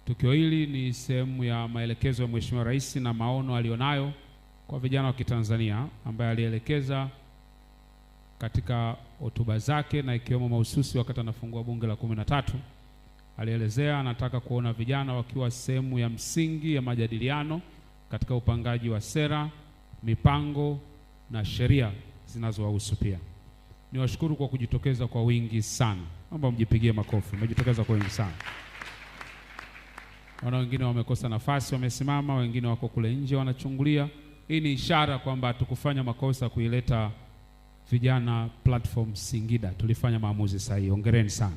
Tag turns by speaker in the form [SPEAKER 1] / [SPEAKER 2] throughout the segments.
[SPEAKER 1] Tukio hili ni sehemu ya maelekezo ya Mheshimiwa Rais na maono alionayo kwa vijana wa Kitanzania, ambaye alielekeza katika hotuba zake na ikiwemo mahususi wakati anafungua bunge la 13. Alielezea anataka kuona vijana wakiwa sehemu ya msingi ya majadiliano katika upangaji wa sera, mipango na sheria zinazowahusu pia. Niwashukuru kwa kujitokeza kwa wingi sana. Naomba mjipigie makofi. Mmejitokeza kwa wingi sana. Wana wengine wamekosa nafasi, wamesimama, wengine wako kule nje wanachungulia. Hii ni ishara kwamba tukufanya makosa kuileta vijana platform Singida. Tulifanya maamuzi sahihi. Hongereni sana.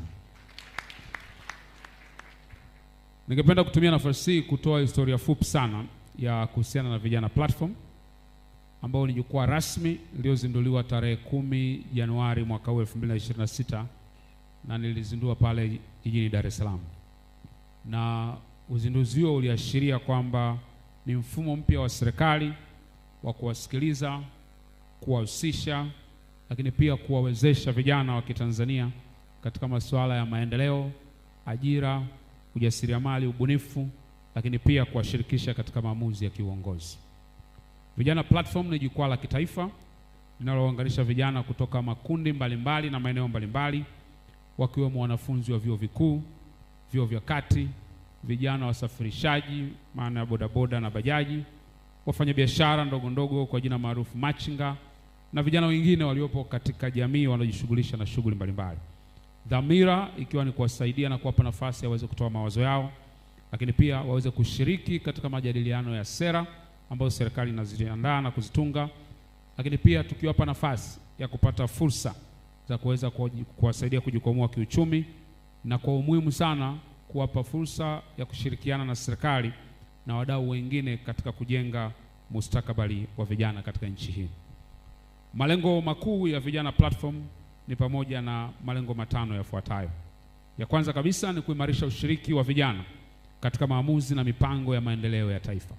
[SPEAKER 1] Ningependa kutumia nafasi hii kutoa historia fupi sana ya kuhusiana na vijana platform, ambao ni jukwaa rasmi iliyozinduliwa tarehe 10 Januari mwaka 2026 na nilizindua pale jijini Dar es Salaam. Na uzinduzi huo uliashiria kwamba ni mfumo mpya wa serikali wa kuwasikiliza, kuwahusisha, lakini pia kuwawezesha vijana wa Kitanzania katika masuala ya maendeleo, ajira, ujasiriamali, ubunifu, lakini pia kuwashirikisha katika maamuzi ya kiuongozi. Vijana platform ni jukwaa la kitaifa linalounganisha vijana kutoka makundi mbalimbali na maeneo mbalimbali, wakiwemo wanafunzi wa vyuo vikuu, vyuo vya kati, vijana wasafirishaji maana ya bodaboda na bajaji, wafanyabiashara ndogo ndogo kwa jina maarufu machinga, na vijana wengine waliopo katika jamii wanaojishughulisha na shughuli mbalimbali. Dhamira ikiwa ni kuwasaidia na kuwapa nafasi waweze kutoa mawazo yao, lakini pia waweze kushiriki katika majadiliano ya sera ambazo serikali inaziandaa na kuzitunga, lakini pia tukiwapa nafasi ya kupata fursa za kuweza kuwasaidia kujikwamua kiuchumi, na kwa umuhimu sana kuwapa fursa ya kushirikiana na serikali na wadau wengine katika kujenga mustakabali wa vijana katika nchi hii. Malengo makuu ya vijana platform ni pamoja na malengo 5 yafuatayo. Ya kwanza kabisa ni kuimarisha ushiriki wa vijana katika maamuzi na mipango ya maendeleo ya taifa.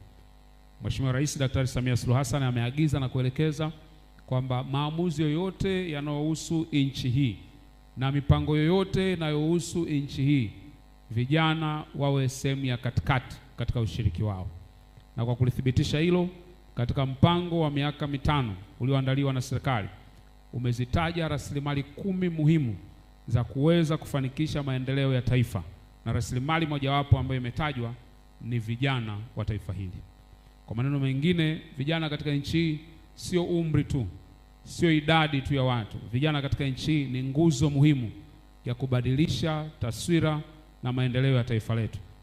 [SPEAKER 1] Mheshimiwa Rais Daktari Samia Suluhu Hassan ameagiza na kuelekeza kwamba maamuzi yoyote yanayohusu nchi hii na mipango yoyote inayohusu nchi hii, vijana wawe sehemu ya katikati katika ushiriki wao. Na kwa kulithibitisha hilo, katika mpango wa miaka 5 ulioandaliwa na serikali, umezitaja rasilimali 10 muhimu za kuweza kufanikisha maendeleo ya taifa, na rasilimali mojawapo ambayo imetajwa ni vijana wa taifa hili. Kwa maneno mengine, vijana katika nchi hii sio umri tu, sio idadi tu ya watu. Vijana katika nchi hii ni nguzo muhimu ya kubadilisha taswira na maendeleo ya taifa letu.